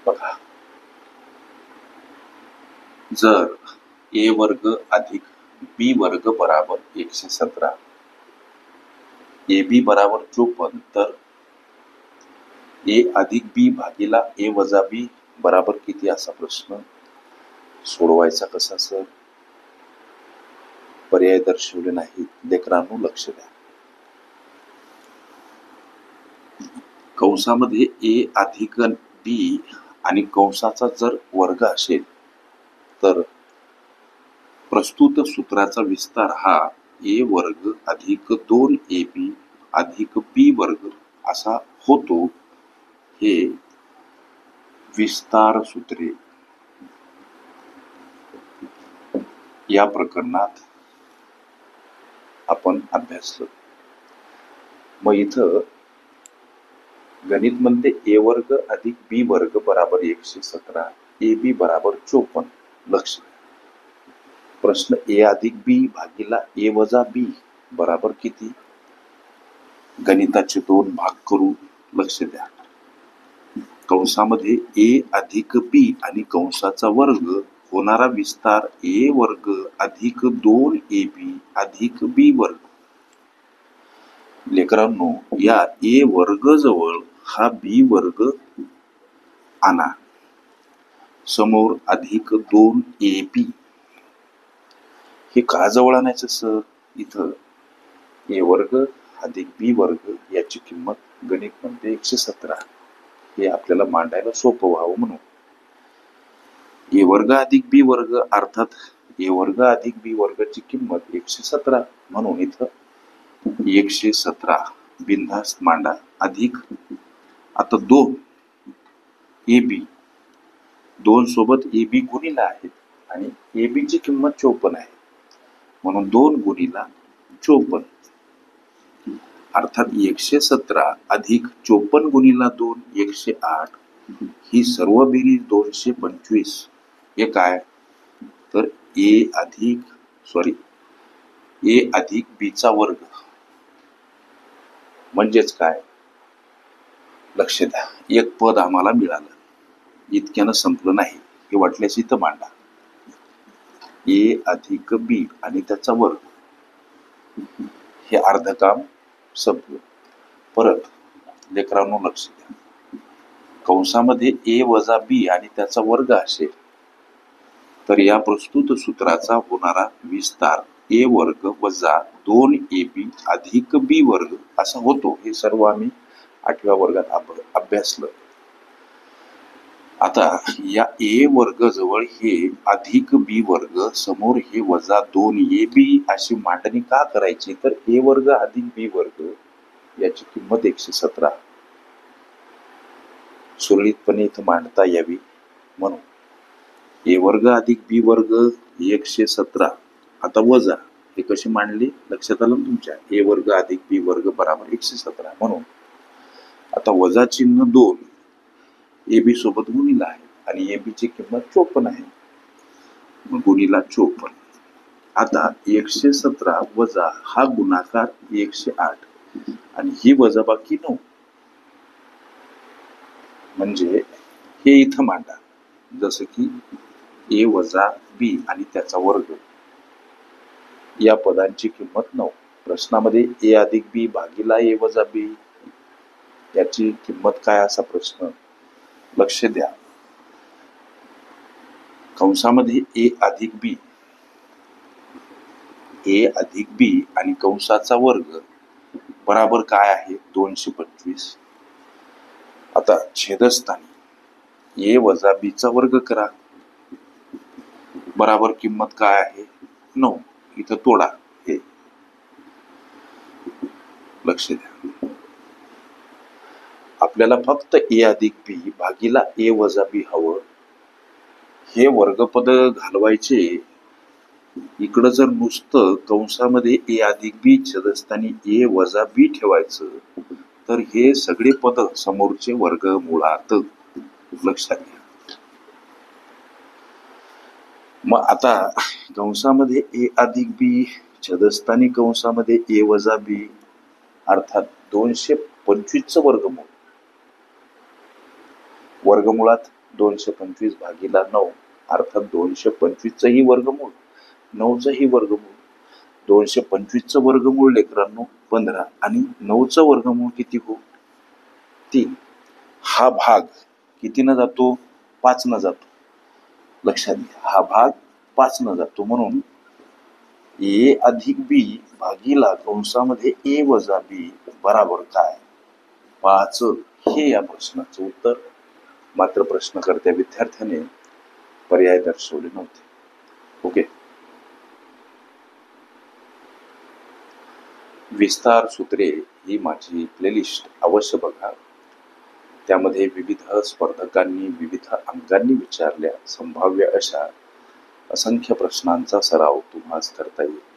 बघा, जर ए वर्ग अधिक बी वर्ग बराबर 117, ए बी बराबर 54, तर ए अधिक बी भागीला ए वजा बी बराबर किती असा प्रश्न सोडवायचा कसा सर? पर्याय दर्शवले नाहीत. लेकरांनो लक्ष द्या. कंसामध्ये ए अधिक बी आणि कंसाचा जर वर्ग असेल तर प्रस्तुत सूत्राचा विस्तार हा ए वर्ग अधिक 2ab अधिक बी वर्ग असा होतो. हे विस्तार सूत्रे या प्रकरणात आपण अभ्यासलं. मग इथं गणित म्हणते ए वर्ग अधिक बी वर्ग बराबर 117, ए बी बराबर 54. लक्ष द्या. प्रश्न ए अधिक बी भागीला ए वजा बी बराबर किती? गणिताचे 2 भाग करू. लक्ष द्या. कंसामध्ये ए अधिक बी आणि कंसाचा वर्ग होणारा विस्तार ए वर्ग अधिक 2ab अधिक बी वर्ग. लेकरांनो, या ए वर्ग जवळ हा बी वर्ग आणा, समोर अधिक 2ab. हे का जवळ आणायचं सर? इथं ए वर्ग अधिक बी वर्ग याची किंमत गणित म्हणते 117. हे आपल्याला मांडायला सोपं व्हावं म्हणून ए वर्ग अधिक बी वर्ग अर्थात ए वर्ग अधिक बी वर्गाची किंमत 117, म्हणून इथं 117 बिनधास्त मांडा. अधिक आता 2 ए बी, 2 सोबत ए बी गुणिला आहेत आणि ए बी ची किंमत 54 आहे, म्हणून 2 गुणिला 54 अर्थात 117 अधिक 54 गुणिला 2 108. ही सर्व बेरीज 225. हे काय? तर ए अधिक बीचा वर्ग म्हणजेच काय? लक्ष द्या. एक पद आम्हाला मिळालं, इतक्यानं संपलं नाही. हे वाटल्यास इथं मांडा. ए अधिक बी आणि त्याचा वर्ग, हे अर्ध काम संपलं. परत लेकरांनो लक्ष द्या. कंसामध्ये ए वजा बी आणि त्याचा वर्ग असेल तर या प्रस्तुत सूत्राचा होणारा विस्तार ए वर्ग वजा 2ab अधिक बी वर्ग असा होतो. हे सर्व आम्ही 8व्या वर्गात अभ्यासलं. आता या ए वर्ग जवळ हे अधिक बी वर्ग, समोर हे वजा 2ab अशी मांडणी का करायची? तर ए वर्ग अधिक बी वर्ग याची किंमत 117 सुरळीतपणे इथं मांडता यावी म्हणून ए वर्ग अधिक बी वर्ग 117. आता वजा हे कशी मांडली लक्षात आलं तुमच्या? ए वर्ग अधिक बी वर्ग बराबर 117, म्हणून आता वजा चिन्ह 2 ए बी सोबत गुणिला आहे आणि ए बी ची किंमत 54 आहे, गुणिला 54. आता 117 वजा हा गुणाकार 108 आणि ही वजाबाकी 9, म्हणजे हे इथं मांडा. जसं की ए वजा बी आणि त्याचा वर्ग या पदांची किंमत 9. प्रश्नामध्ये ए अधिक बी भागीला ए वजा बी याची किंमत काय असा प्रश्न. लक्ष द्या. कंसामध्ये ए अधिक बी आणि कंसाचा वर्ग बराबर काय आहे? 225. आता छेदस्थानी ए वजा बीचा वर्ग करा, बराबर किंमत काय आहे? 9. इथं तोडा. हे लक्ष द्या. आपल्याला फक्त ए अधिक बी भागीला ए वजा बी हवं. हे वर्गपद घालवायचे. इकडं जर नुसतं कंसामध्ये ए अधिक बी छेदस्थानी ए वजा बी ठेवायचं तर हे सगळे पद समोरचे वर्गमुळात. लक्षात घ्या. मग आता कंसामध्ये ए अधिक बी छेदस्थानी कंसामध्ये ए वजा बी अर्थात 225चं वर्गमूळ. वर्गमुळात 225 भागीला 9 अर्थात 225चंही वर्गमूळ 9चंही वर्गमूळ. 225चं वर्गमूळ लेकरांनो 15 आणि 9चं वर्गमूळ किती हो 3. हा भाग कितीनं जातो 5 न जातो. लक्षात घ्या हा भाग 5 न जातो म्हणून ए अधिक बी भागीला कंसामध्ये ए वजा बी बराबर काय 5 हे या प्रश्नाचं उत्तर. मात्र प्रश्नकर्त्या विद्यार्थ्याने पर्याय दर्शवले नव्हते. ओके. विस्तार सूत्रे ही माझी प्लेलिस्ट अवश्य बघा. त्यामध्ये विविध स्पर्धकांनी विविध अंगांनी विचारल्या संभाव्य अशा असंख्य प्रश्नांचा सराव तुम्हास करता येईल.